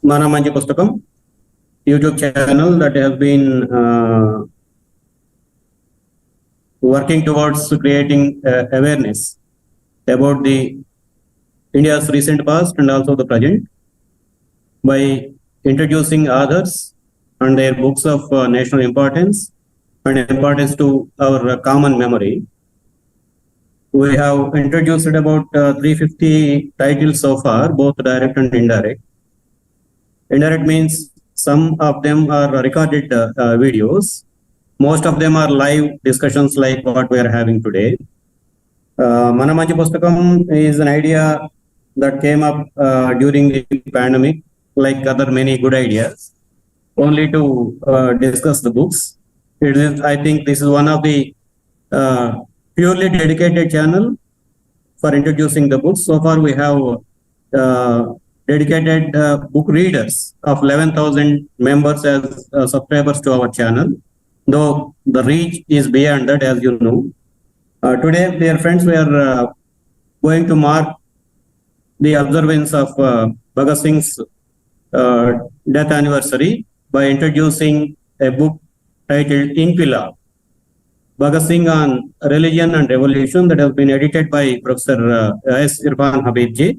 Manchi Pusthakam YouTube channel that has been working towards creating awareness about the India's recent past and also the present by introducing authors and their books of national importance and importance to our common memory. We have introduced about 350 titles so far, both direct and indirect. Indirect means some of them are recorded videos. Most of them are live discussions like what we are having today. Manchi Pusthakam is an idea that came up during the pandemic, like other many good ideas, only to discuss the books. I think this is one of the purely dedicated channel for introducing the books. So far we have dedicated book readers of 11,000 members as subscribers to our channel, though the reach is beyond that, as you know. Today, dear friends, we are going to mark the observance of Bhagat Singh's death anniversary by introducing a book titled Inqulab, Bhagat Singh on Religion and Revolution, that has been edited by Professor S. Irfan Habibji.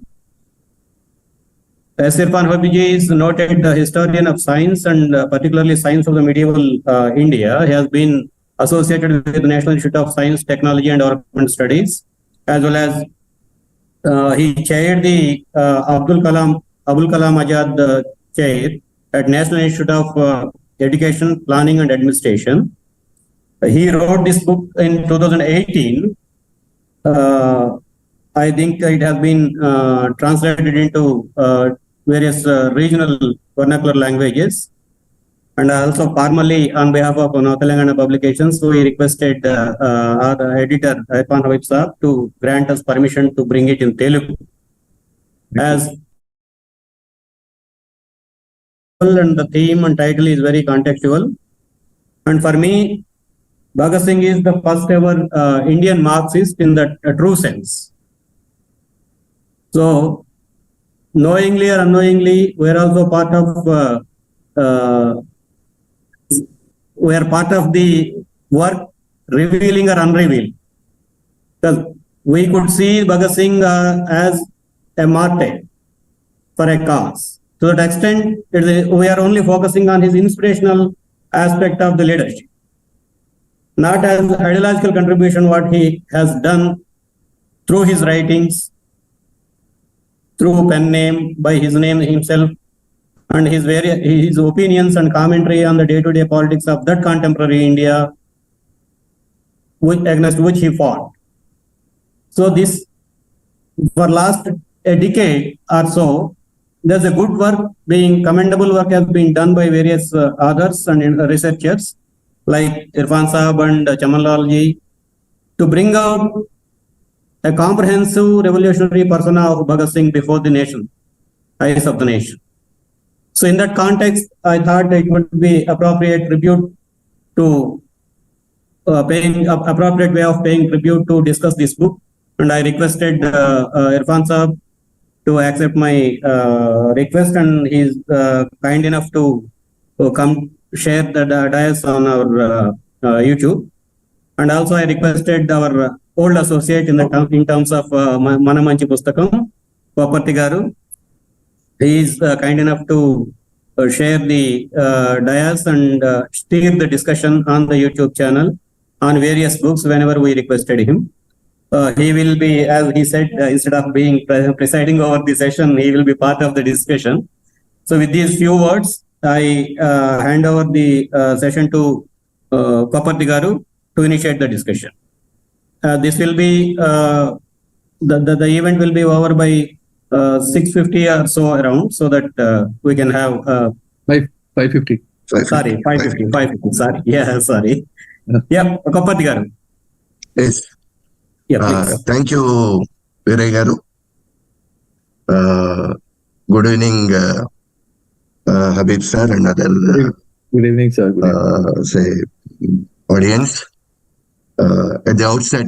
S. Irfan Habibji is noted historian of science and particularly science of the medieval India. He has been associated with the National Institute of Science, Technology and Development Studies, as well as he chaired the Abul Kalam Azad chair at National Institute of Education, Planning and Administration. He wrote this book in 2018. I think it has been translated into various regional vernacular languages. And also formally on behalf of Telangana Publications, we requested our editor, Irfan Habib Saab, to grant us permission to bring it in Telugu. As and the theme and title is very contextual. And for me, Bhagat Singh is the first ever Indian Marxist in the true sense. So, knowingly or unknowingly, we are also part of we are part of the work, revealing or unrevealed. Because we could see Bhagat Singh as a martyr for a cause. To that extent, we are only focusing on his inspirational aspect of the leadership, not as ideological contribution what he has done through his writings, through pen name, by his name himself, and his opinions and commentary on the day-to-day politics of that contemporary India, against which he fought. So this, for last a decade or so, there's a good work commendable work has been done by various authors and researchers like Irfan Saab and Chamanlal ji to bring out a comprehensive revolutionary persona of Bhagat Singh before the nation, eyes of the nation. So in that context, I thought it would be appropriate tribute to appropriate way of paying tribute to discuss this book, and I requested Irfan Saab to accept my request, and he is kind enough to come share the dais on our YouTube. And also I requested our old associate in terms of Manchi Pusthakam, Korlapati Garu. He is kind enough to share the dais and steer the discussion on the YouTube channel on various books whenever we requested him. He will be, as he said, instead of being presiding over the session, he will be part of the discussion. So with these few words, I hand over the session to Korlapati Garu to initiate the discussion. This will be, the event will be over by 6:50 or so around, so that we can have 5:50. Sorry, 5:50. Sorry, yeah, sorry. Yeah, Korlapati Garu. Yes. Yeah, thank you, Viray Garu. Good evening, Habib sir and other Good evening, sir. Good evening. Audience. At the outset,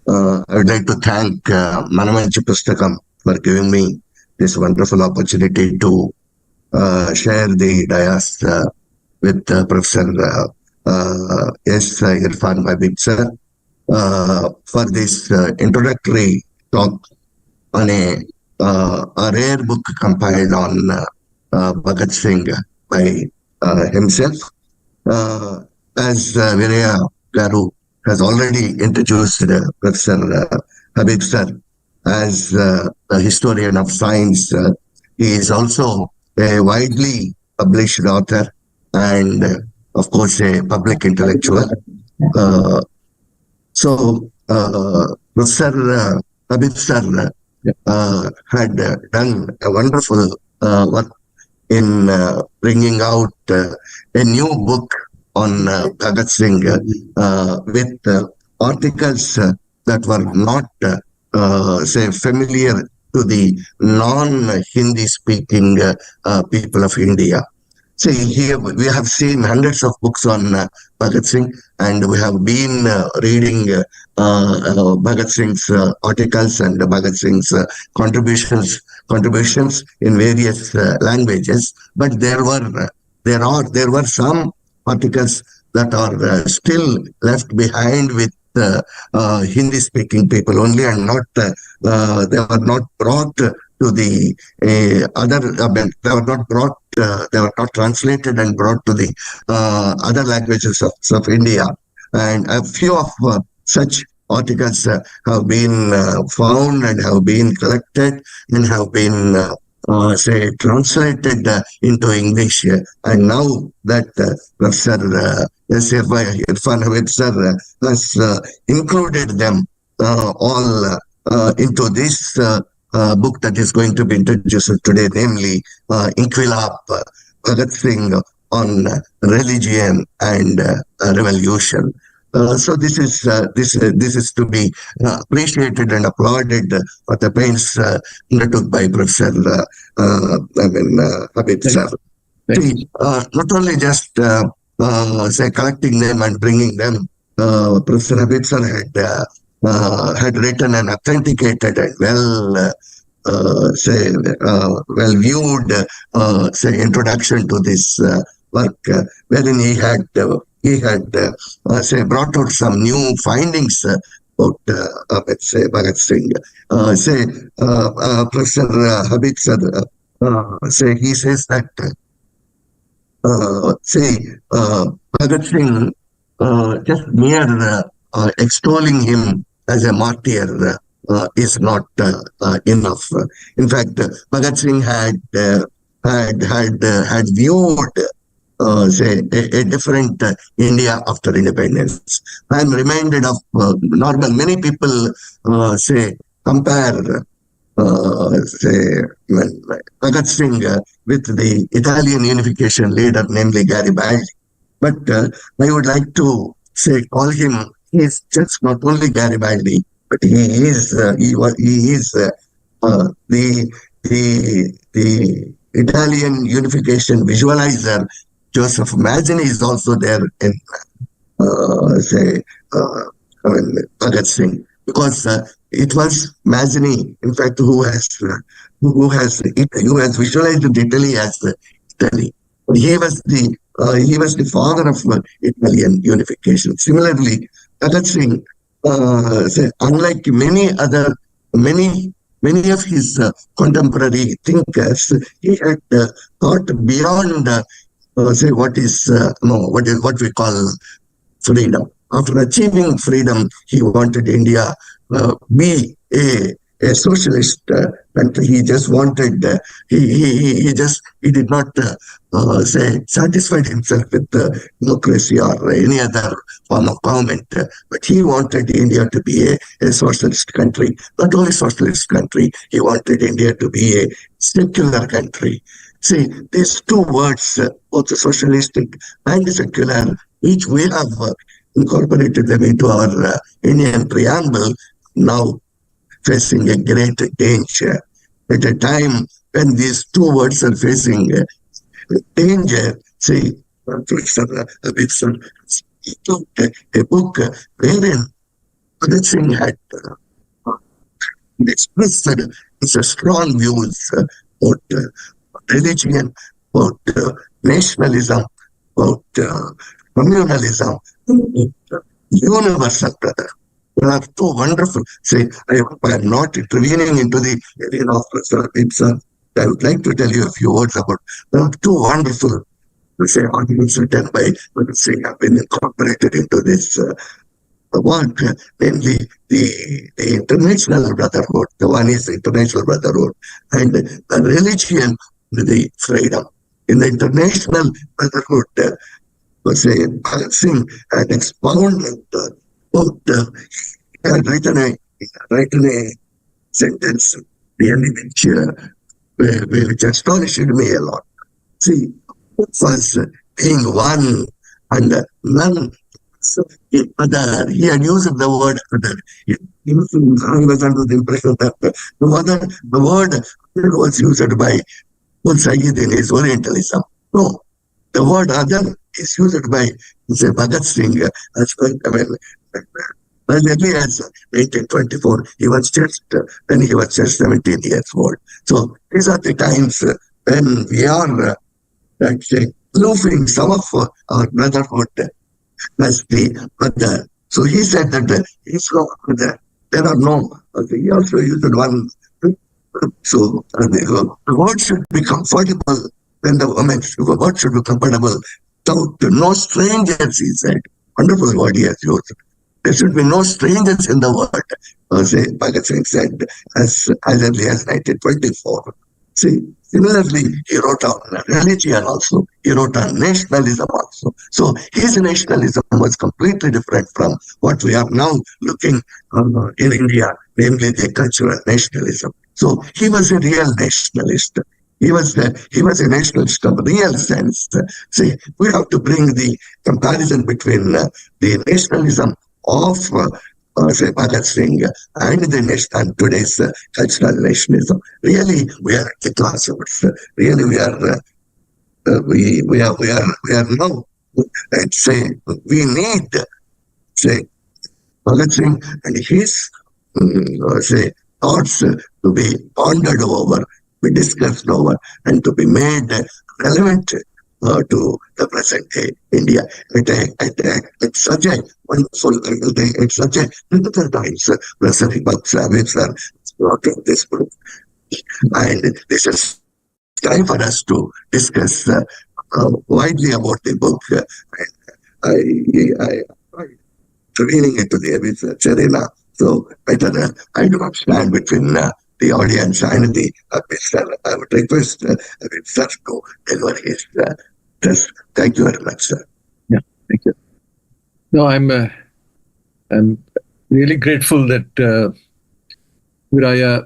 I would like to thank Manchi Pusthakam for giving me this wonderful opportunity to share the dais with Professor S. Irfan Habib sir for this introductory talk on a rare book compiled on Bhagat Singh by himself. As Virya Garu has already introduced Professor Habib sir as a historian of science, he is also a widely published author and, of course, a public intellectual. Professor Habib sir had done a wonderful work in bringing out a new book on Bhagat Singh with articles that were not, say, familiar to the non-Hindi speaking people of India. See, here we have seen hundreds of books on Bhagat Singh, and we have been reading Bhagat Singh's articles and Bhagat Singh's contributions in various languages. But there were some articles that are still left behind with Hindi-speaking people only, and not they were not brought to the other. They were not brought. They were not translated and brought to the other languages of India. And a few of such articles have been found and have been collected and have been, say, translated into English. And now that Professor Irfan Habib sir has included them all into this book that is going to be introduced today, namely Inqulab, Bhagat Singh on religion and revolution. So this is to be appreciated and applauded for the pains undertook by Professor Habib sir. See, not only just say collecting them and bringing them, Professor Habib sir had written an authenticated and well viewed say introduction to this work, wherein he had say brought out some new findings about say Bhagat Singh. Professor Habib sir he says that Bhagat Singh just mere extolling him as a martyr is not enough. In fact, Bhagat Singh had viewed say a different India after independence. I am reminded of many people say compare say Bhagat Singh with the Italian unification leader, namely Garibaldi. But I would like to say call him. He is just not only Garibaldi, but he is the Italian unification visualizer. Joseph Mazzini is also there in Bhagat Singh, because it was Mazzini, in fact, who has visualized Italy as Italy. He was the father of Italian unification. Similarly, Bhagat Singh, unlike many of his contemporary thinkers, he had thought beyond what we call freedom. After achieving freedom, he wanted India be a socialist country. He just wanted he did not satisfied himself with democracy or any other form of government, but he wanted India to be a socialist country. Not only socialist country, he wanted India to be a secular country. See, these two words, both socialistic and secular, each we have incorporated them into our Indian preamble, now facing a great danger. At a time when these two words are facing danger, say, Professor Habib sir took a book wherein Bhagat Singh had expressed It's a strong views about religion, about nationalism, about communalism, universal, brother. You are so wonderful. Say, I am not intervening into the area of Sir. I would like to tell you a few words about two wonderful, say, articles written by Singh have been incorporated into this work, namely the International Brotherhood. The one is the International Brotherhood, and the religion, the freedom. In the International Brotherhood, say, Bhagat Singh had expounded about, he had written a sentence really which astonished me a lot. See, was being one and none. So, other, he had used the word other. I was under the impression that the word was used by Sayyid in his Orientalism. No, the word other is used by, say, Bhagat Singh as early as 1824. He was when he was just 17 years old. So these are the times when we are loofing some of our brotherhood as the other. So he said that he's not there. There are no. He also used one. So the word should be comfortable when the woman, the word should be comfortable. So no strangers, he said. Wonderful word he has used. There should be no strangers in the world, say, Bhagat Singh said, as early as 1924. See, similarly, he wrote on religion also. He wrote on nationalism also. So his nationalism was completely different from what we are now looking in India, namely the cultural nationalism. So he was a real nationalist. He was a nationalist of real sense. See, we have to bring the comparison between the nationalism of say, Bhagat Singh and the today's cultural nationalism. Really, we are at the crossroads. Really, we are now. Say, we need, say, Bhagat Singh and his say, thoughts to be pondered over, be discussed over, and to be made relevant to the present day India. It's such a wonderful day. It's such a critical times. Professor Savage sir brought up this book, and this is time for us to discuss widely about the book. I intervening into the research arena. So better I do not stand between the audience and the minister. I would request sir to deliver his test. Thank you very much, sir. Yeah, thank you. No, I'm really grateful that Viraya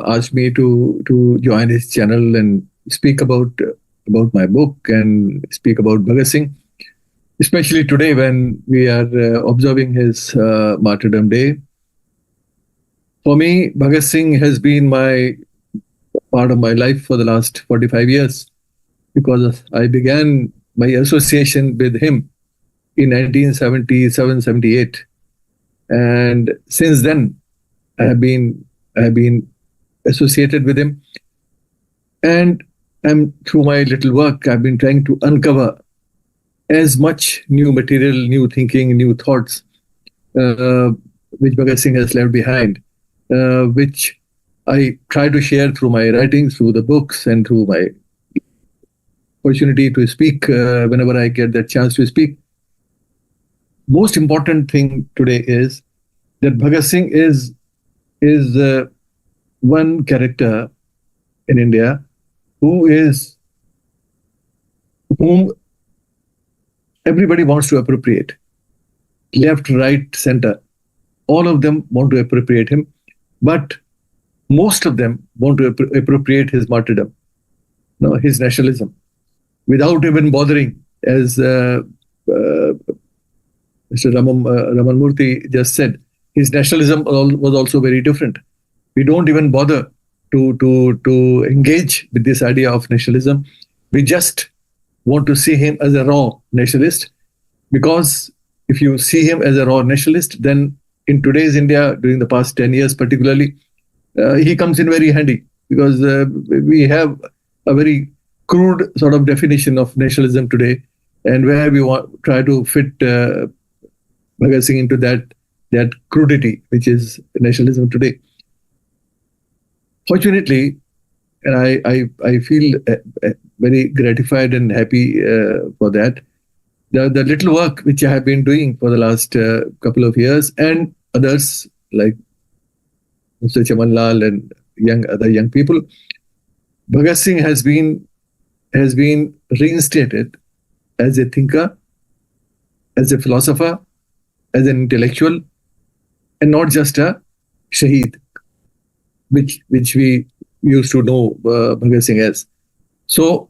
asked me to join his channel and speak about my book and speak about Bhagat Singh, especially today when we are observing his martyrdom day. For me, Bhagat Singh has been part of my life for the last 45 years because I began my association with him in 1977-78. And since then, I have been associated with him. And through my little work, I've been trying to uncover as much new material, new thinking, new thoughts, which Bhagat Singh has left behind, which I try to share through my writings, through the books, and through my opportunity to speak whenever I get that chance to speak. Most important thing today is that Bhagat Singh is one character in India whom everybody wants to appropriate. Left, right, center. All of them want to appropriate him, but most of them want to appropriate his martyrdom, his nationalism, without even bothering, as Mr. Raman Murthy just said. His nationalism was also very different. We don't even bother to engage with this idea of nationalism. We just want to see him as a raw nationalist, because if you see him as a raw nationalist, then in today's India, during the past 10 years particularly, he comes in very handy, because we have a very crude sort of definition of nationalism today, and where we try to fit Bhagat Singh into that crudity which is nationalism today. Fortunately, and I feel very gratified and happy for that. The little work which I have been doing for the last couple of years, and others like Mr. Chaman Lal and other young people, Bhagat Singh has been reinstated as a thinker, as a philosopher, as an intellectual, and not just a shaheed, which we used to know Bhagat Singh as. So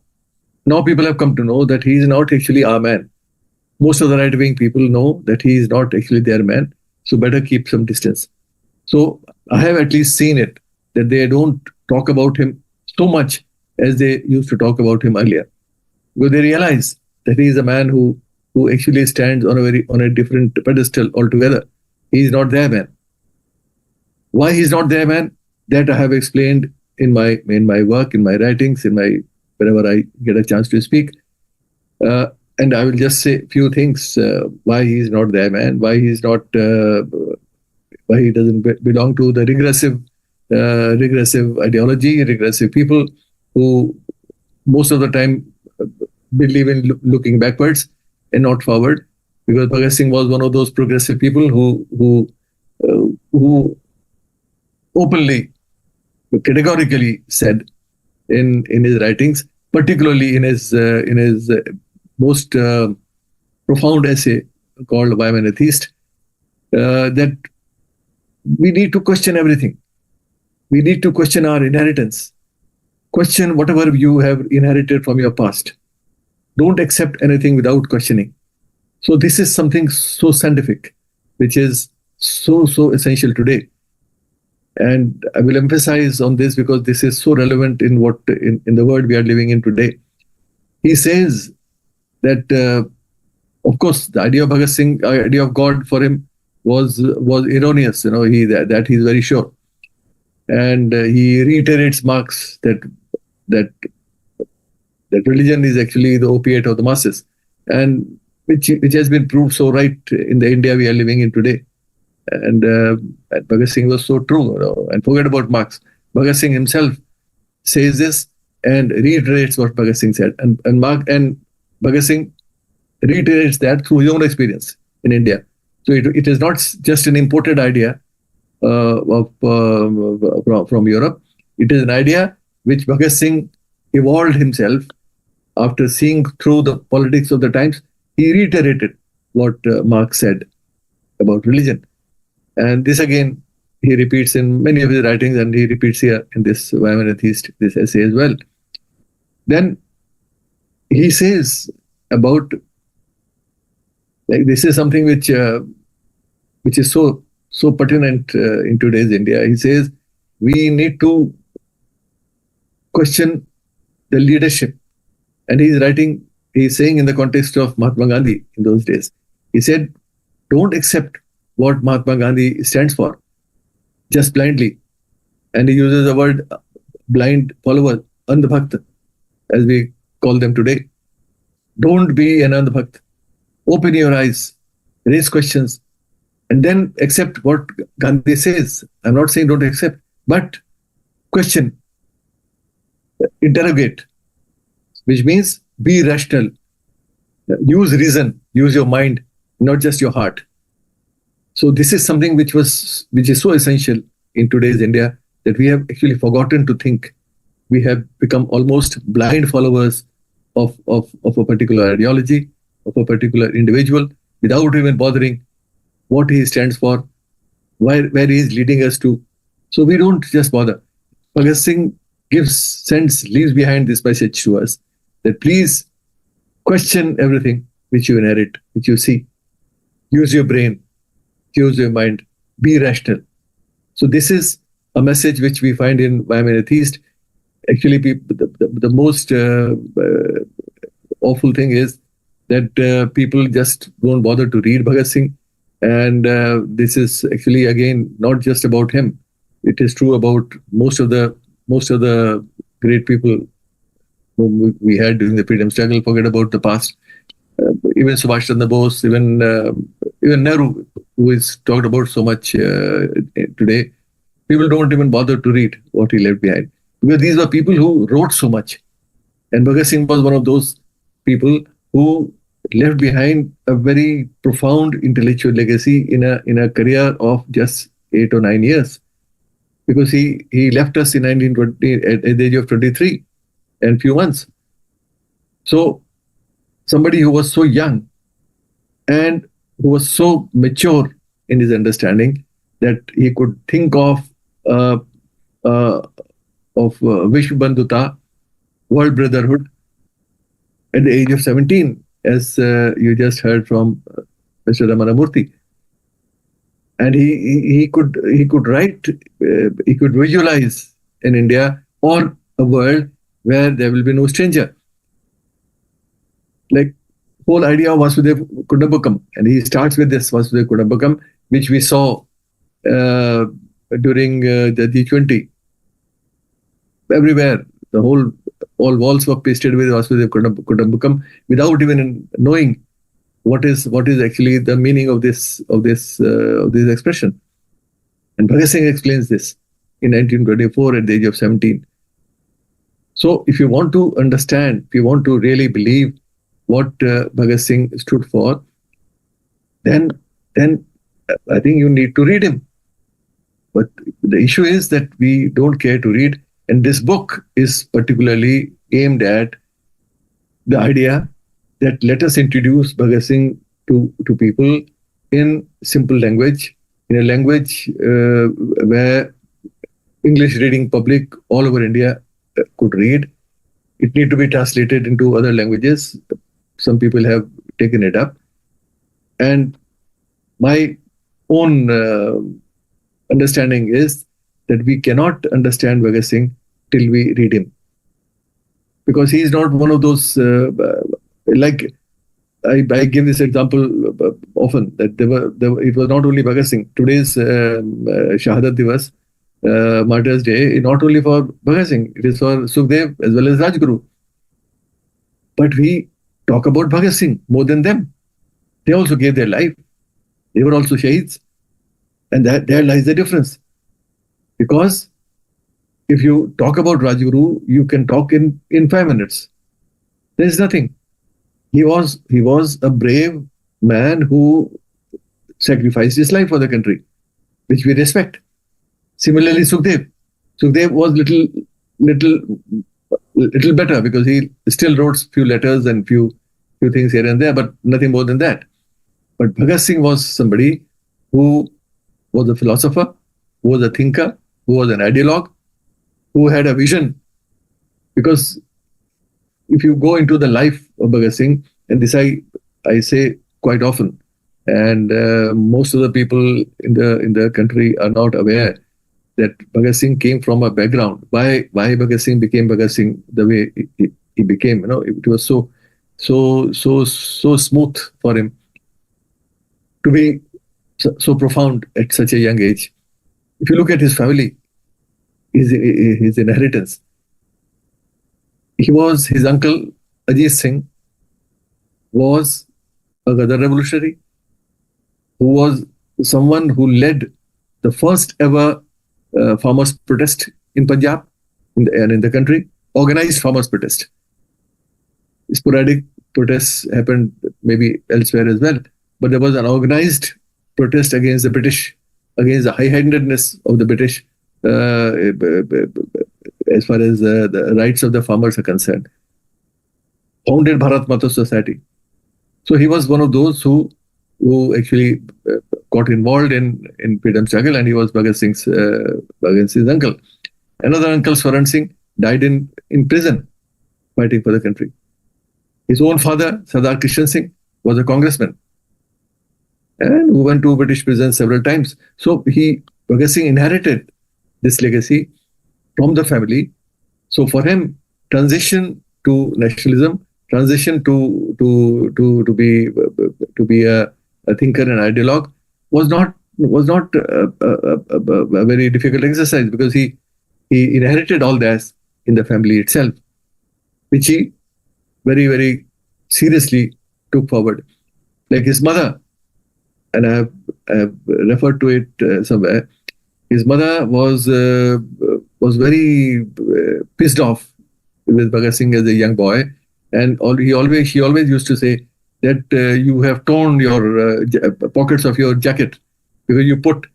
now people have come to know that he is not actually our man. Most of the right-wing people know that he is not actually their man, so better keep some distance. So I have at least seen it, that they don't talk about him so much as they used to talk about him earlier, because they realize that he is a man who actually stands on a different pedestal altogether. He is not their man. Why he is not their man? That I have explained in my work, in my writings, wherever I get a chance to speak. And I will just say a few things why he is not their man, why he is not, why he doesn't belong to the regressive ideology, regressive people who most of the time believe in looking backwards and not forward. Because Bhagat Singh was one of those progressive people who openly, categorically said in his writings, particularly in his most profound essay called "Why Am I an Atheist," that we need to question everything. We need to question our inheritance. Question whatever you have inherited from your past. Don't accept anything without questioning. So this is something so scientific, which is so essential today. And I will emphasize on this because this is so relevant in the world we are living in today. He says that, of course, the idea of Bhagat Singh, idea of God for him was erroneous. That he's very sure, and he reiterates Marx that religion is actually the opiate of the masses, and which has been proved so right in the India we are living in today. And Bhagat Singh was so true. And forget about Marx. Bhagat Singh himself says this and reiterates what Bhagat Singh said. And Bhagat Singh reiterates that through his own experience in India. So it is not just an imported idea from Europe. It is an idea which Bhagat Singh evolved himself after seeing through the politics of the times. He reiterated what Marx said about religion. And this again, he repeats in many of his writings, and he repeats here in this Why Am I an Atheist, this essay as well. Then he says about, like, this is something which is so pertinent in today's India. He says we need to question the leadership. And he's saying in the context of Mahatma Gandhi in those days. He said, don't accept what Mahatma Gandhi stands for just blindly. And he uses the word blind follower, Andhbhakt, as we call them today. Don't be an Andhbhakt. Open your eyes, raise questions, and then accept what Gandhi says. I'm not saying don't accept, but question, interrogate, which means be rational, use reason, use your mind, not just your heart. So this is something which is so essential in today's India, that we have actually forgotten to think. We have become almost blind followers of a particular ideology, of a particular individual, without even bothering what he stands for, where he is leading us to. So we don't just bother. Bhagat Singh leaves behind this message to us, that please question everything which you inherit, which you see. Use your brain, use your mind, be rational. So this is a message which we find in Why Am I an Atheist. Actually, the most awful thing is that people just don't bother to read Bhagat Singh. And this is actually, again, not just about him. It is true about most of the great people whom we had during the freedom struggle. Forget about the past. Even Subhash Chandra Bose, even Nehru, who is talked about so much today. People don't even bother to read what he left behind, because these were people who wrote so much. And Bhagat Singh was one of those people who left behind a very profound intellectual legacy in a career of just 8 or 9 years, because he left us in 1920 at the age of 23 and few months. So somebody who was so young and who was so mature in his understanding that he could think of Vishwa Bandhuta, world brotherhood, at the age of 17, as you just heard from Mr. Ramanamurthy. And he could write, he could visualize an India or a world where there will be no stranger. Like whole idea of Vasudev Kutumbakam, and he starts with this Vasudev Kutumbakam, which we saw during the G20. Everywhere, all walls were pasted with Vasudev Kutumbakam without even knowing what is actually the meaning of this expression. And Bhagat Singh explains this in 1924 at the age of 17. So if you want to understand, if you want to really believe what Bhagat Singh stood for, then I think you need to read him. But the issue is that we don't care to read. And this book is particularly aimed at the idea that let us introduce Bhagat Singh to people in simple language, in a language where English reading public all over India could read. It need to be translated into other languages. Some people have taken it up. And my own understanding is that we cannot understand Bhagat Singh till we read him. Because he is not one of those, like I give this example often, that it was not only Bhagat Singh. Today's Shahadat Divas, Martyrs Day, is not only for Bhagat Singh, it is for Sukhdev as well as Rajguru. But we talk about Bhagat Singh more than them. They also gave their life. They were also Shaheeds. And there lies the difference. Because if you talk about Rajguru, you can talk in 5 minutes. There is nothing. He was a brave man who sacrificed his life for the country, which we respect. Similarly, Sukhdev was little better, because he still wrote few letters and few things here and there, but nothing more than that. But Bhagat Singh was somebody who was a philosopher, who was a thinker, who was an ideologue, who had a vision. Because if you go into the life of Bhagat Singh, and this I say quite often, and most of the people in the country are not aware that Bhagat Singh came from a background. Why Bhagat Singh became Bhagat Singh the way he became? It was so smooth for him to be so profound at such a young age. If you look at his family, his inheritance, his uncle Ajit Singh was a Gadar revolutionary who was someone who led the first ever farmers' protest in Punjab and in the country, organized farmers' protest. Sporadic protests happened maybe elsewhere as well, but there was an organized protest against the British, against the high-handedness of the British as far as the rights of the farmers are concerned. Founded Bharat Mata Society. So he was one of those who actually got involved in freedom struggle, and he was Bhagat Singh's uncle. Another uncle, Swaran Singh, died in prison fighting for the country. His own father, Sardar Krishan Singh, was a congressman and who went to British prison several times. So Bhagat Singh inherited this legacy from the family. So for him, transition to nationalism, transition to be a thinker and ideologue was not a very difficult exercise, because he inherited all that in the family itself, which he very, very seriously took forward. Like his mother, and I have referred to it somewhere. His mother was very pissed off with Bhagat Singh as a young boy, and she always used to say that you have torn your pockets of your jacket because you put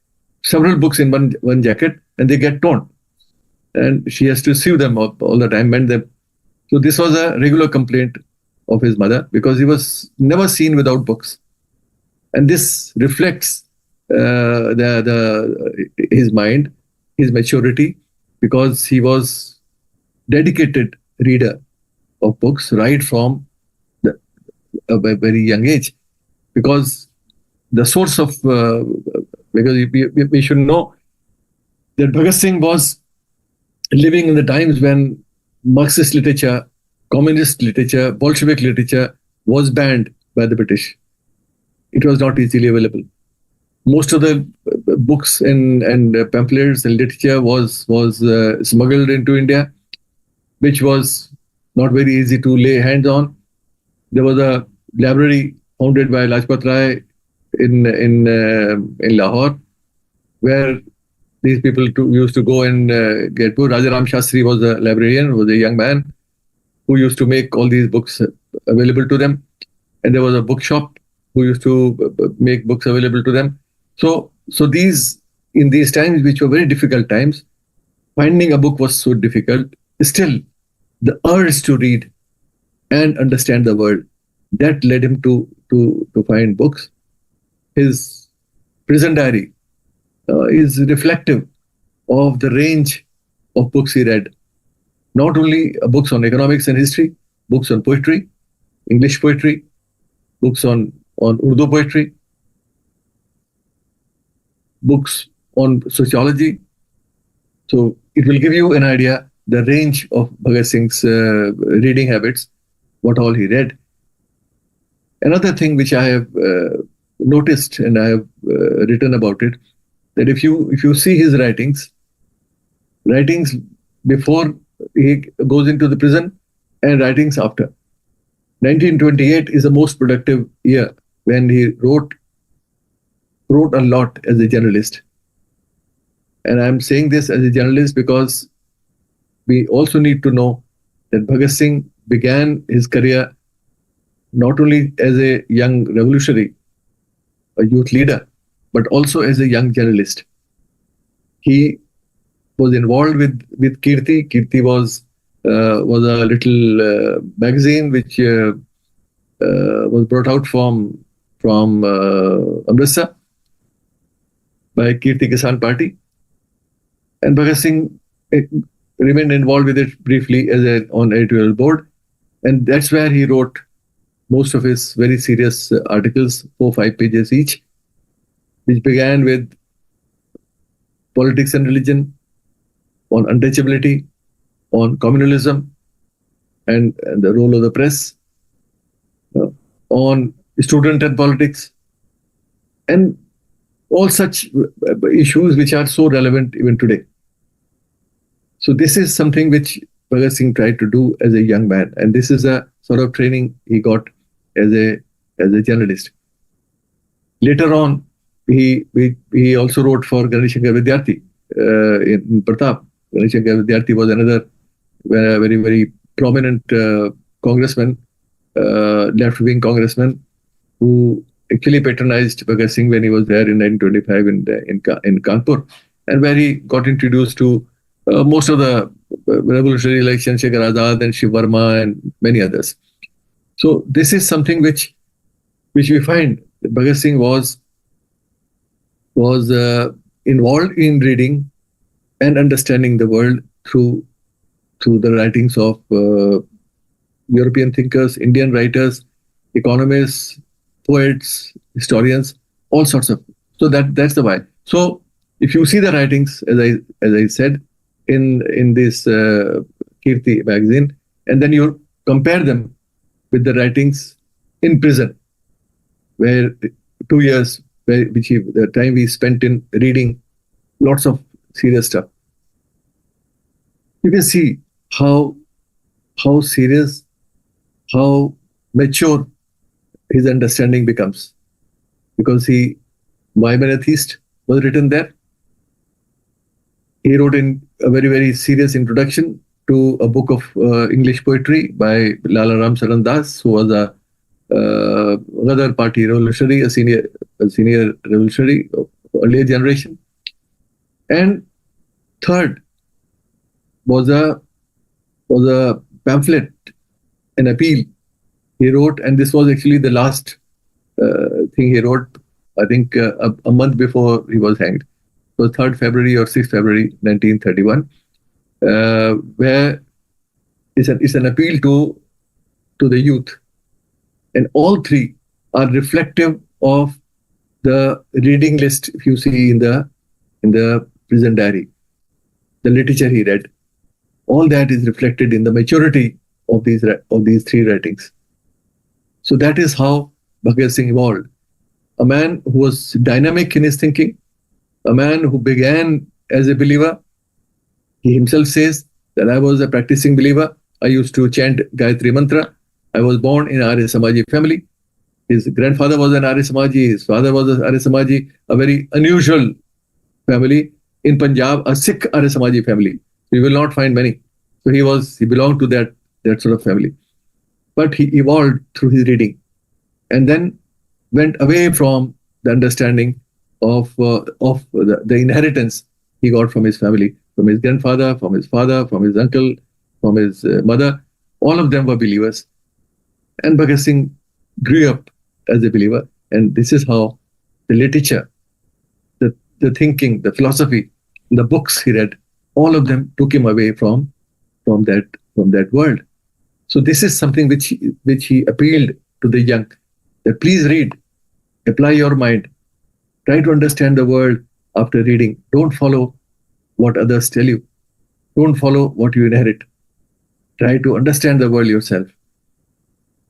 several books in one jacket and they get torn, and she has to sew them up all the time, mend them. So this was a regular complaint of his mother, because he was never seen without books, and this reflects his mind, his maturity, because he was dedicated reader of books right from a very young age. Because the source of because we should know that Bhagat Singh was living in the times when Marxist literature, communist literature, Bolshevik literature was banned by the British. It was not easily available. Most of the books and pamphlets and literature was smuggled into India, which was not very easy to lay hands on. There was a library founded by Lajpat Rai in Lahore, where these people used to go and get books. Rajaram Shastri was a librarian, was a young man who used to make all these books available to them. And there was a bookshop who used to make books available to them. So these, in these times, which were very difficult times, finding a book was so difficult. Still, the urge to read and understand the world, that led him to find books. His prison diary is reflective of the range of books he read. Not only books on economics and history, books on poetry, English poetry, books on Urdu poetry, books on sociology. So it will give you an idea the range of Bhagat Singh's reading habits, what all he read. Another thing which I have noticed, and I have written about it, that if you see his writings before he goes into the prison and writings after. 1928 is the most productive year, when he wrote a lot as a journalist. And I'm saying this as a journalist because we also need to know that Bhagat Singh began his career not only as a young revolutionary, a youth leader, but also as a young journalist. He was involved with Kirti. Kirti was a little magazine which was brought out from Amritsar by Kirti Kisan Party. And Bhagat Singh remained involved with it briefly on editorial board. And that's where he wrote most of his very serious articles, 4-5 pages each, which began with politics and religion, on untouchability, on communalism and the role of the press, on student and politics, and all such issues which are so relevant even today. So this is something which Bhagat Singh tried to do as a young man, and this is a sort of training he got as a journalist. Later on, he also wrote for Ganeshankar Vidyarthi in Pratap. Ganeshankar Vidyarthi was another very, very prominent congressman, left-wing congressman, who actually patronized Bhagat Singh when he was there in 1925 in Kanpur, and where he got introduced to most of the revolutionary like Chandrasekhar Azad and Shiv Varma and many others. So this is something which we find that Bhagat Singh was involved in reading and understanding the world through the writings of European thinkers, Indian writers, economists, poets, historians, all sorts of. So that's the why. So if you see the writings, as I said, in this Kirti magazine, and then you compare them with the writings in prison, where 2 years the time we spent in reading lots of serious stuff, you can see how serious, how mature his understanding becomes. Because Why I'm an Atheist was written there. He wrote in a very, very serious introduction to a book of English poetry by Lala Ram Saran Das, who was a Ghadar Party revolutionary, a senior revolutionary of earlier generation. And third was a pamphlet, an appeal he wrote, and this was actually the last thing he wrote, I think a month before he was hanged. It was 3rd February or 6th February 1931, where it's an appeal to the youth. And all three are reflective of the reading list, if you see in the prison diary, the literature he read. All that is reflected in the maturity of these three writings. So that is how Bhagat Singh evolved. A man who was dynamic in his thinking, a man who began as a believer. He himself says that I was a practicing believer. I used to chant Gayatri Mantra. I was born in Arya Samaji family. His grandfather was an Arya Samaji. His father was an Arya Samaji, a very unusual family. In Punjab, a Sikh Arya Samaji family. You will not find many. So he belonged to that sort of family. But he evolved through his reading, and then went away from the understanding of the inheritance he got from his family, from his grandfather, from his father, from his uncle, from his mother. All of them were believers. And Bhagat Singh grew up as a believer. And this is how the literature, the thinking, the philosophy, the books he read, all of them took him away from that world. So this is something which he appealed to the young, that please read, apply your mind, try to understand the world after reading. Don't follow what others tell you. Don't follow what you inherit. Try to understand the world yourself.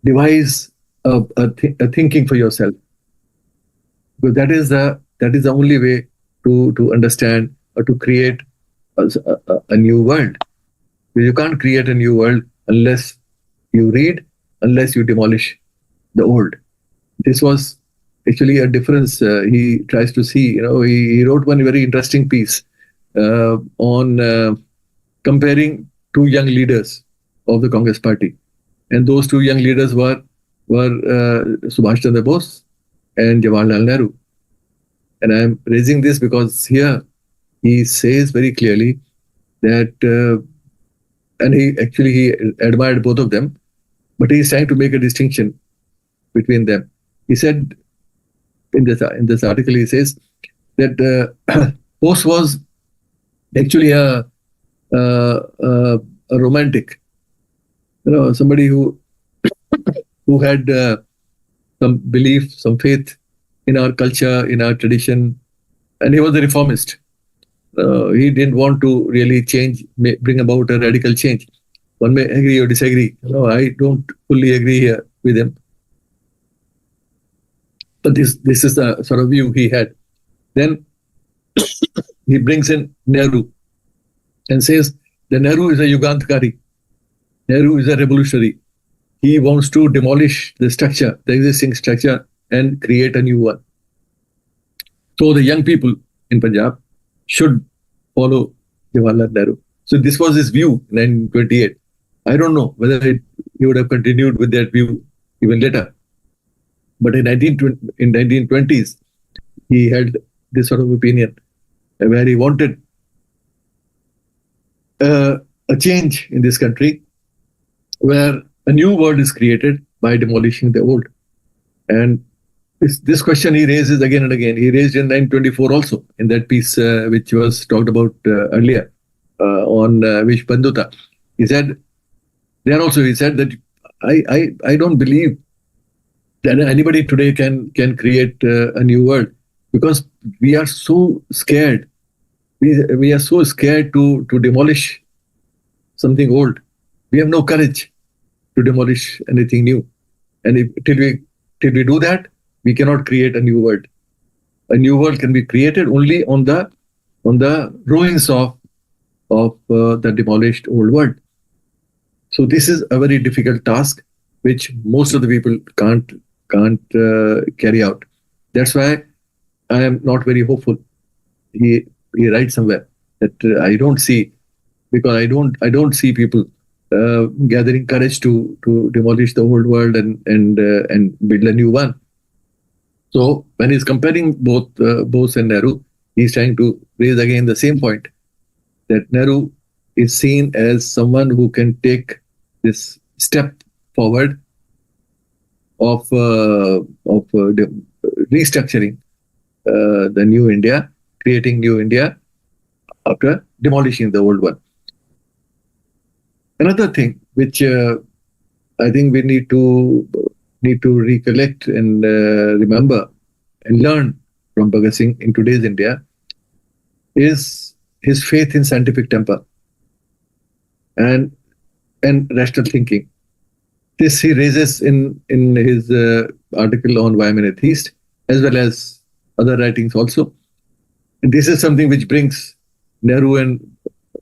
Devise a thinking for yourself, because that is the only way to understand or to create a new world. You can't create a new world unless you read, unless you demolish the old. This was actually a difference he tries to see. He wrote one very interesting piece on comparing two young leaders of the Congress party. And those two young leaders were Subhash Chandra Bose and Jawaharlal Nehru. And I'm raising this because here he says very clearly that, and he admired both of them, but he's trying to make a distinction between them. He said in this article, he says that Bose was actually a romantic, somebody who had some belief, some faith in our culture, in our tradition, and he was a reformist. He didn't want to really bring about a radical change. One may agree or disagree. I don't fully agree here with him. But this is the sort of view he had. Then he brings in Nehru and says that Nehru is a Yugantkari. Nehru is a revolutionary. He wants to demolish the structure, the existing structure, and create a new one. So the young people in Punjab should follow Jawaharlal Nehru. So this was his view in 1928. I don't know whether he would have continued with that view even later. But in 1920s, he had this sort of opinion where he wanted a change in this country, where a new world is created by demolishing the old. And this question he raises again and again. He raised in 1924 also, in that piece which was talked about earlier on Vish Bandhuta. He said that I don't believe that anybody today can create a new world, because we are so scared. We are so scared to demolish something old. We have no courage to demolish anything new. And till we do that, we cannot create a new world. a new world can be created only on the ruins of the demolished old world. So this is a very difficult task, which most of the people can't carry out. That's why I am not very hopeful. He writes somewhere that I don't see, because I don't see people gathering courage to demolish the old world and build a new one. So when he's comparing both Bose and Nehru, he's trying to raise again the same point, that Nehru is seen as someone who can take this step forward of restructuring the new India, creating new India after demolishing the old one. Another thing which I think we need to recollect and remember and learn from Bhagat Singh in today's India is his faith in scientific temper and rational thinking. This he raises in his article on Why I'm an Atheist, as well as other writings also. And this is something which brings Nehru and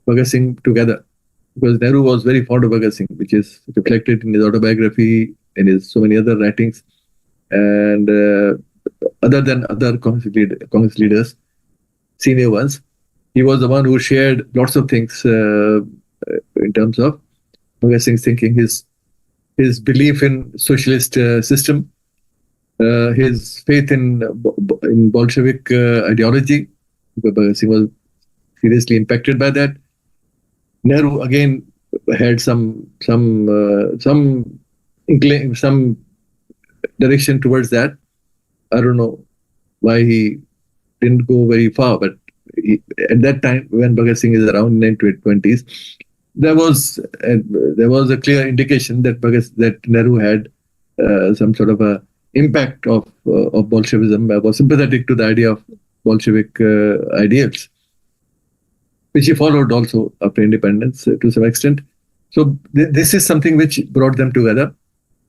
Bhagat Singh together, because Nehru was very fond of Bhagat Singh, which is reflected in his autobiography and his so many other writings. And other than other Congress leaders, senior ones, he was the one who shared lots of things in terms of Bhagat Singh's thinking, his belief in socialist system, his faith in Bolshevik ideology. Bhagat Singh was seriously impacted by that. Nehru again had some direction towards that. I don't know why he didn't go very far, but at that time, when Bhagat Singh is around in the 20s, there was a clear indication that Nehru had some sort of a impact of Bolshevism, was sympathetic to the idea of Bolshevik ideals, which he followed also after independence to some extent. So this is something which brought them together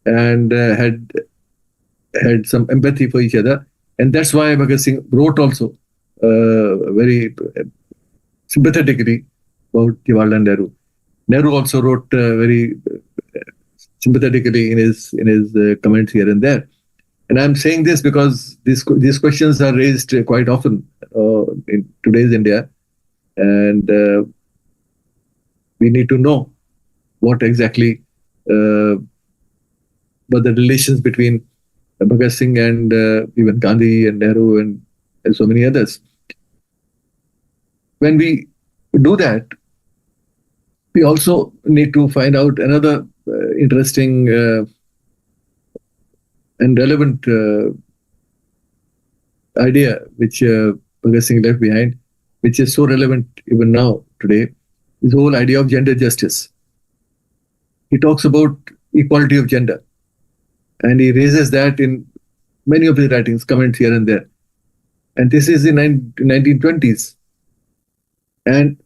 and had some empathy for each other. And that's why Bhagat Singh wrote also very sympathetically about Jawaharlal Nehru. Nehru also wrote very sympathetically in his comments here and there. And I'm saying this because these questions are raised quite often in today's India, and we need to know what exactly were the relations between Bhagat Singh and even Gandhi and Nehru and so many others. When we do that, we also need to find out another interesting and relevant idea which Bhagat Singh left behind, which is so relevant even now today, is the whole idea of gender justice. He talks about equality of gender, and he raises that in many of his writings, comments here and there. And this is in 1920s. And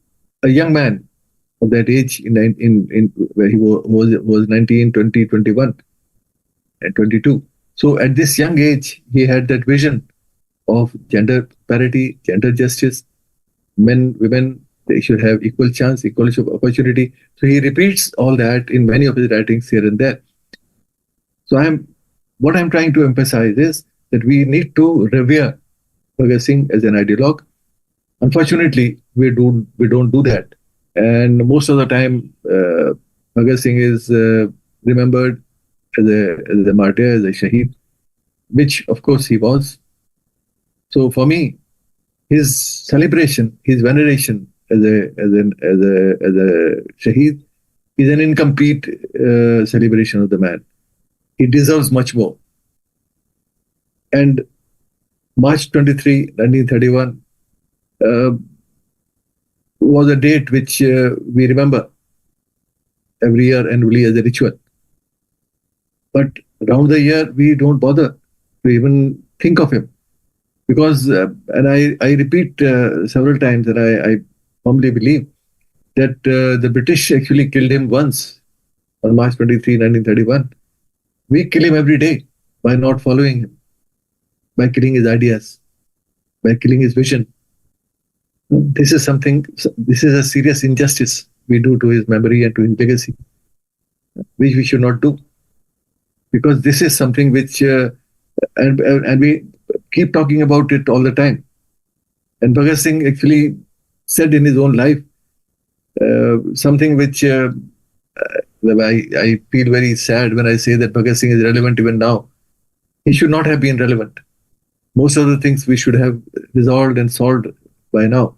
a young man of that age, in where he was 19, 20, 21, and 22. So at this young age, he had that vision of gender parity, gender justice, men, women, they should have equal chance, equal opportunity. So he repeats all that in many of his writings here and there. So what I'm trying to emphasize is that we need to revere Bhagat Singh as an ideologue. Unfortunately, we don't do that. And most of the time, Bhagat Singh is remembered as a martyr, as a shaheed, which of course he was. So for me, his celebration, his veneration as a shaheed is an incomplete celebration of the man. He deserves much more. And March 23, 1931 was a date which we remember every year annually as a ritual. But around the year, we don't bother to even think of him. Because, and I repeat several times that I firmly believe that the British actually killed him once on March 23, 1931. We kill him every day by not following him, by killing his ideas. by killing his vision. This is a serious injustice we do to his memory and to his legacy, which we should not do. Because this is something which, and we keep talking about it all the time. And Bhagat Singh actually said in his own life something which I feel very sad when I say that Bhagat Singh is relevant even now. He should not have been relevant. Most of the things we should have resolved and solved by now.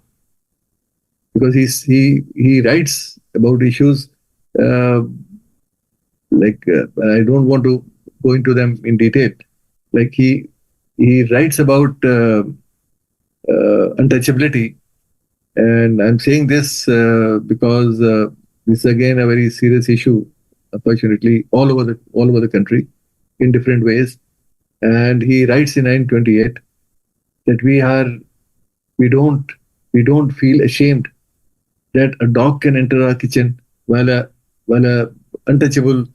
Because he writes about issues I don't want to go into them in detail. Like he writes about untouchability, and I'm saying this because this is again a very serious issue, unfortunately, all over the country, in different ways. And he writes in 928 that we don't feel ashamed that a dog can enter our kitchen while a untouchable,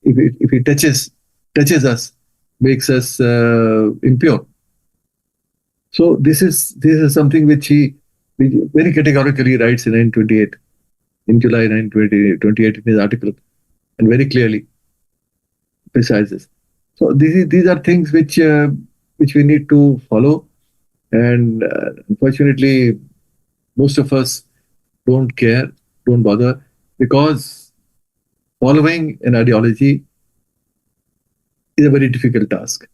if he touches us, makes us impure. So this is something which he very categorically writes in 928, in July 928 in his article, and very clearly emphasizes. So these are things which we need to follow, and unfortunately, most of us don't care, don't bother, because following an ideology is a very difficult task,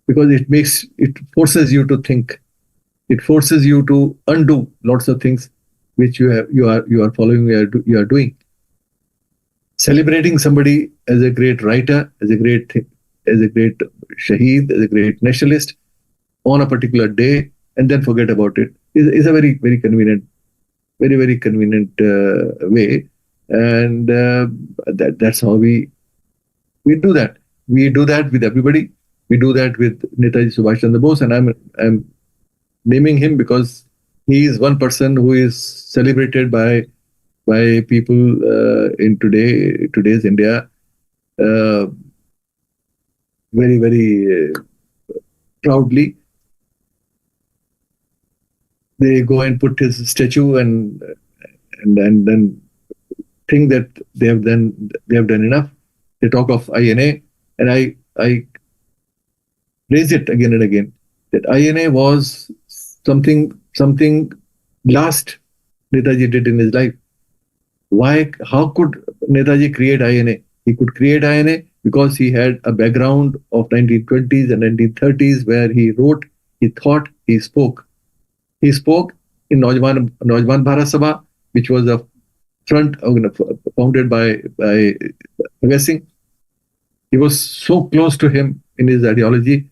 because it forces you to think, it forces you to undo lots of things which you are following, you are doing. Celebrating somebody as a great writer, as a great shaheed, as a great nationalist on a particular day, and then forget about it is a very, very convenient, very convenient way, and that's how we do that. We do that with everybody. We do that with Netaji Subhash Chandra Bose, and I'm naming him because he is one person who is celebrated by people in today's India very proudly. They go and put his statue and then think that they have done enough. They talk of INA, and I raise it again and again that INA was something last Netaji did in his life. How could Netaji create INA? He could create INA because he had a background of 1920s and 1930s where he wrote, he thought, he spoke. He spoke in Naujawan Bharat Sabha, which was a front founded by Bhagat Singh. He was so close to him in his ideology.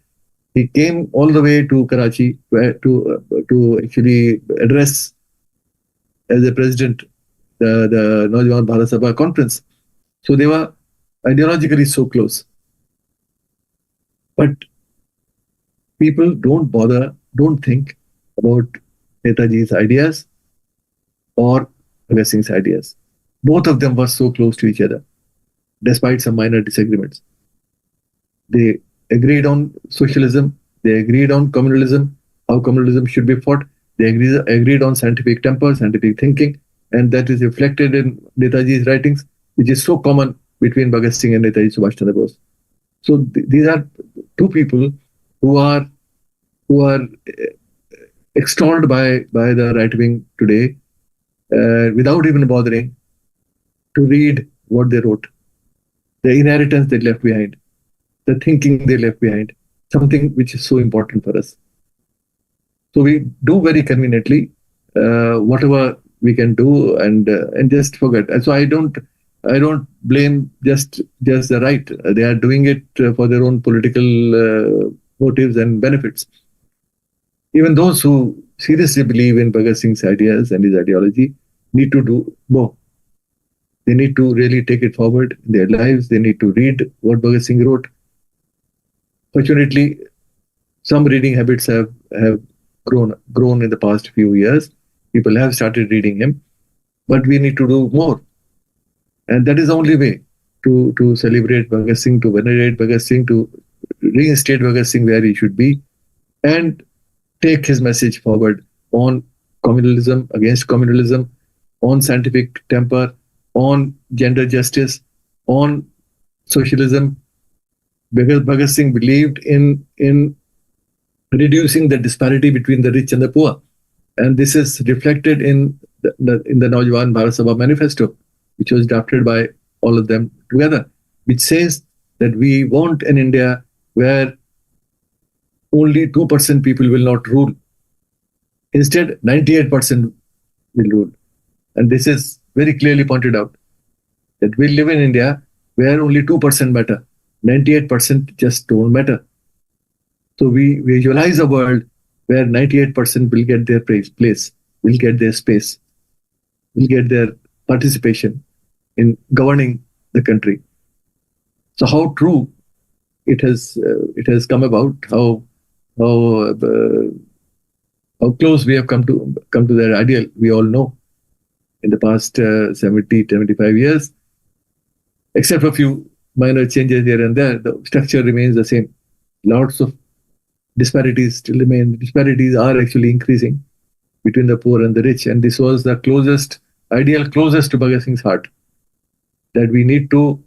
He came all the way to Karachi to actually address as a president the Naujawan Bharat Sabha conference. So they were ideologically so close. But people don't think about Netaji's ideas or Bhagat Singh's ideas. Both of them were so close to each other, despite some minor disagreements. They agreed on socialism, they agreed on communalism, how communalism should be fought, they agreed on scientific temper, scientific thinking, and that is reflected in Netaji's writings, which is so common between Bhagat Singh and Netaji Subhash Chandra Bose. So these are two people who are extolled by the right wing today without even bothering to read what they wrote, the inheritance they left behind, the thinking they left behind, something which is so important for us. So we do very conveniently whatever we can do and just forget. And so I don't blame just the right. They are doing it for their own political motives and benefits. Even those who seriously believe in Bhagat Singh's ideas and his ideology need to do more. They need to really take it forward in their lives. They need to read what Bhagat Singh wrote. Fortunately, some reading habits have grown in the past few years. People have started reading him, but we need to do more. And that is the only way to celebrate Bhagat Singh, to venerate Bhagat Singh, to reinstate Bhagat Singh where he should be, and take his message forward on communalism, against communalism, on scientific temper, on gender justice, on socialism, because Bhagat Singh believed in reducing the disparity between the rich and the poor. And this is reflected in the Naujawan Bharat Sabha manifesto, which was drafted by all of them together, which says that we want an India where only 2% people will not rule. Instead, 98% will rule. And this is very clearly pointed out, that we live in India where only 2% matter. 98% just don't matter. So we visualize a world where 98% will get their place, will get their space, will get their participation in governing the country. So how true it has come about, how close we have come to that ideal, we all know. In the past 70, 75 years, except for a few minor changes here and there, the structure remains the same. Lots of disparities still remain. Disparities are actually increasing between the poor and the rich. And this was the ideal closest to Bhagat Singh's heart, that we need to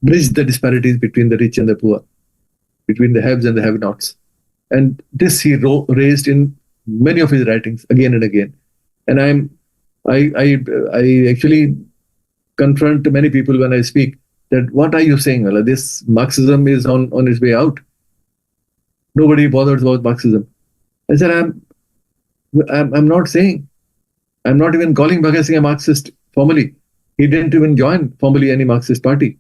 bridge the disparities between the rich and the poor, between the haves and the have-nots. And this he raised in many of his writings again and again. And I actually confront many people when I speak that, what are you saying, Allah? This Marxism is on its way out. Nobody bothers about Marxism. I said, I'm not saying, I'm not even calling Bhagat Singh a Marxist formally. He didn't even join formally any Marxist party.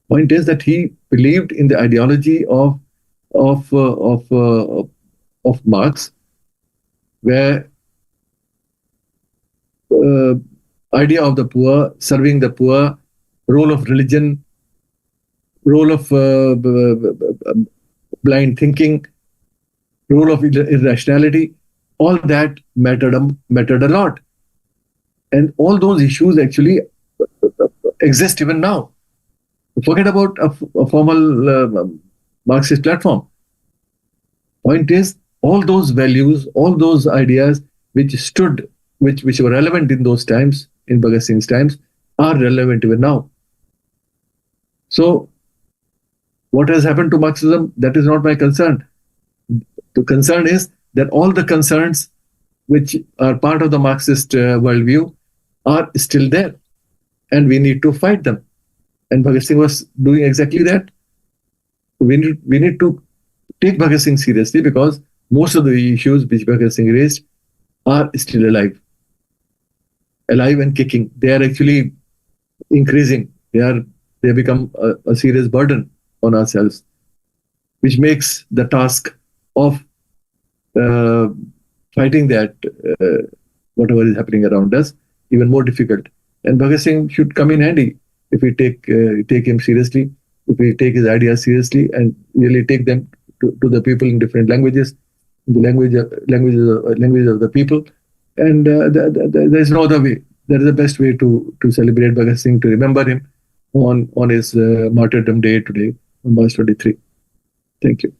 Point is that he believed in the ideology of Marx, where idea of the poor, serving the poor, role of religion, role of blind thinking, role of irrationality, all that mattered a lot. And all those issues actually exist even now. Forget about a formal Marxist platform. Point is, all those values, all those ideas which were relevant in those times, in Bhagat Singh's times, are relevant even now. So, what has happened to Marxism? That is not my concern. The concern is that all the concerns which are part of the Marxist worldview are still there, and we need to fight them. And Bhagat Singh was doing exactly that. We need to take Bhagat Singh seriously, because most of the issues which Bhagat Singh raised are still alive and kicking. They are actually increasing. They have become a serious burden on ourselves, which makes the task of fighting that whatever is happening around us even more difficult. And Bhagat Singh should come in handy if we take him seriously, if we take his ideas seriously, and really take them to the people in different languages, the language of the people. And there is no other way. That is the best way to celebrate Bhagat Singh, to remember him on his martyrdom day today, on March 23. Thank you.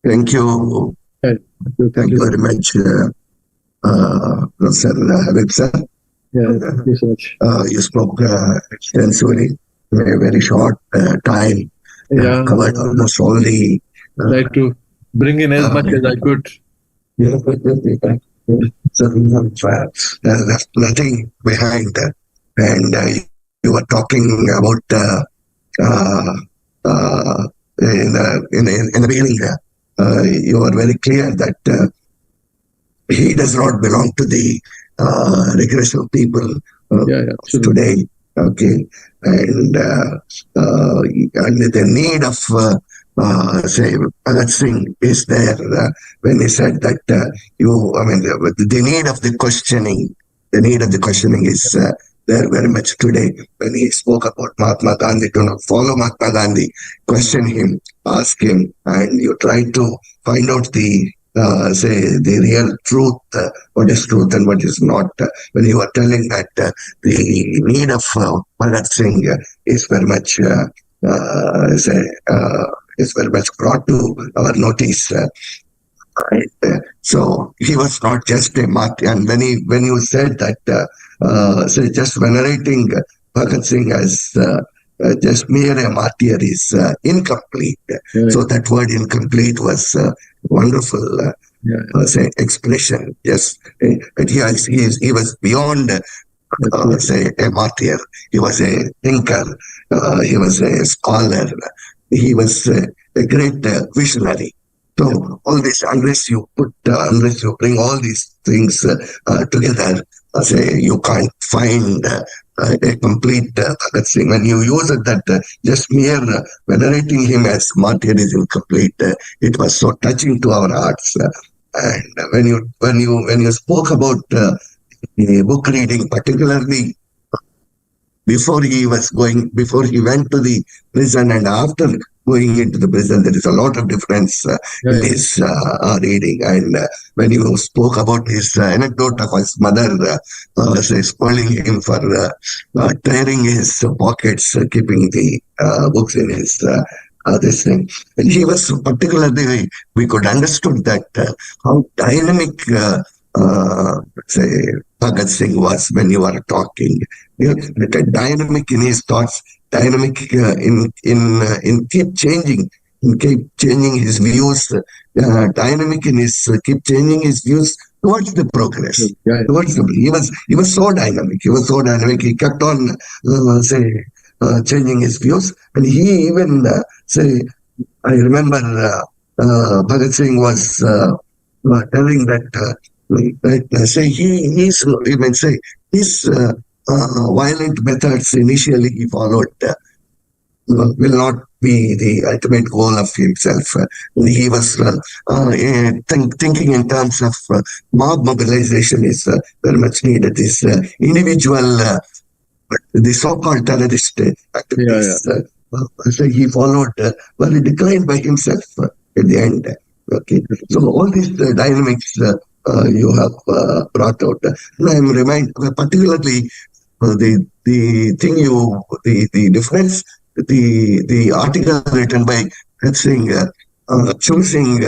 Thank you. Thank you very much, Professor Habib sir. Yeah, thank you so much. You spoke extensively in a very short time. Yeah, Covered almost all the. I'd like to bring in as much as I could. Yeah. So we have left nothing behind. And you were talking about uh, uh, in the beginning. You were very clear that he does not belong to the regressive people of today. Okay, and the need of say Bhagat Singh is there when he said that the need of the need of the questioning is there very much today. When he spoke about Mahatma Gandhi, do not follow Mahatma Gandhi, question him, ask him, and you try to find out say the real truth, what is truth and what is not. When you are telling that the need of Bhagat Singh is very much is very much brought to our notice. Right. So he was not just a martyr. And when you said that, say just venerating Bhagat Singh as just mere a martyr is incomplete. So that word incomplete was wonderful. Say expression. Yes, but he was beyond. Say a martyr. He was a thinker. He was a scholar. He was a great visionary. So all this, unless you bring all these things together, say you can't find a complete Bhagat Singh. When you use it that just mere venerating him as martyr is incomplete, it was so touching to our hearts. And when you spoke about book reading, particularly before he went to the prison and after going into the prison, there is a lot of difference in his reading. And when you spoke about his anecdote of his mother say spoiling him for tearing his pockets, keeping the books in his this thing. And he was particularly, we could understood that how dynamic say Bhagat Singh was when you are talking. Dynamic in his thoughts, dynamic in keep changing his views, dynamic in his keep changing his views towards the progress. He was so dynamic. He kept on changing his views, and he even say, I remember Bhagat Singh was telling that. Say his violent methods initially he followed will not be the ultimate goal of himself. He was thinking in terms of mob mobilization is very much needed. This individual, the so-called terrorist activities, so he followed, he declined by himself at the end. Okay, so all these dynamics you have brought out. And I'm reminded, particularly the thing the difference, the article written by Singh choosing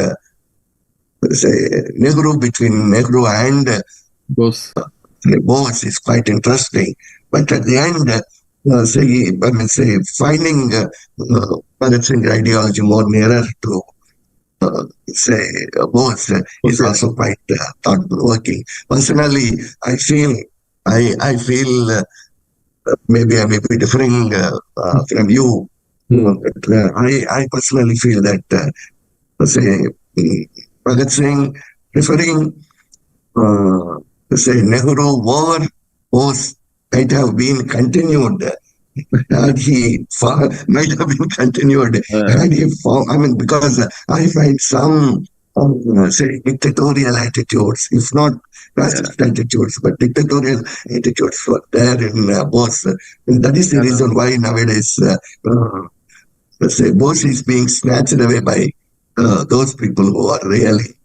say Nehru between Nehru and Bose is quite interesting. But at the end, finding Bhagat Singh ideology more nearer to say Bose is also quite thought-provoking. Personally, I feel maybe I may be differing from you. But, I personally feel that say Bhagat Singh preferring say Nehru over Bose might have been continued. Had he might have been continued had he because I find some say dictatorial attitudes, if not racist attitudes, but dictatorial attitudes were there in Bose. And that is the reason why nowadays say Bose is being snatched away by those people who are really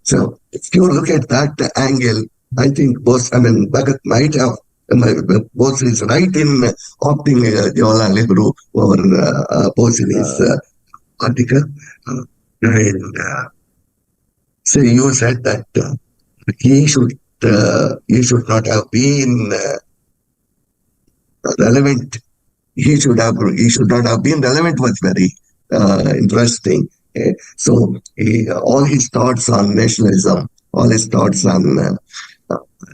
So if you look at that angle, I think Bose, Bhagat might have Bose is right in opting Jawaharlal Nehru over Bose in his article. And so you said that he should not have been relevant. He should not have been relevant was very interesting. So all his thoughts on nationalism, all his thoughts on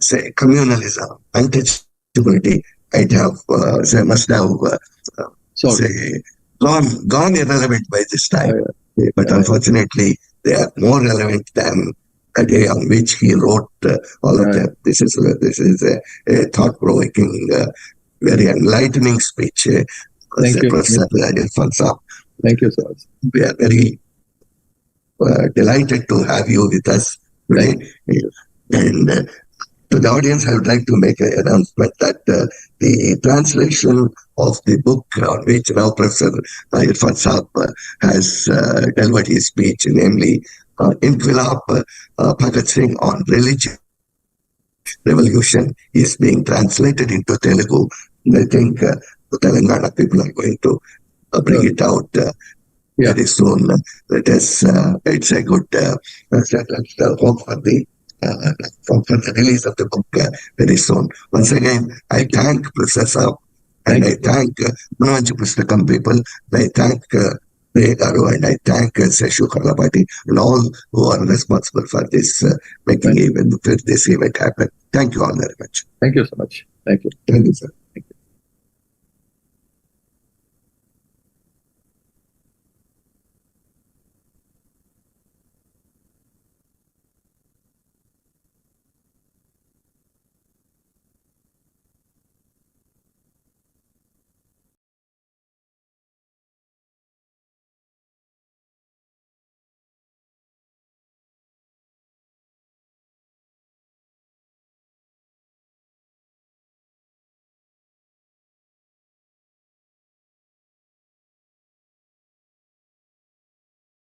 say communalism, untouchability, must have say gone irrelevant by this time. But unfortunately, they are more relevant than the day on which he wrote all of them. This is a thought-provoking, very enlightening speech. Thank you. Professor Irfan. Thank you, sir. We are very delighted to have you with us today. And to the audience, I would like to make an announcement that the translation of the book on which now Professor Irfan Saab has delivered his speech, namely Inqulab, Bhagat Singh on religion revolution, is being translated into Telugu. And I think the Telangana people are going to bring it out very soon. It's a good hope for the release of the book very soon. Once again, I thank Professor Saab, and I thank Manchi Pusthakam people, I thank Garu, and I thank Seshu, korlapati, and all who are responsible for this making this event happen. Thank you all very much. Thank you so much. Thank you. Thank you, sir.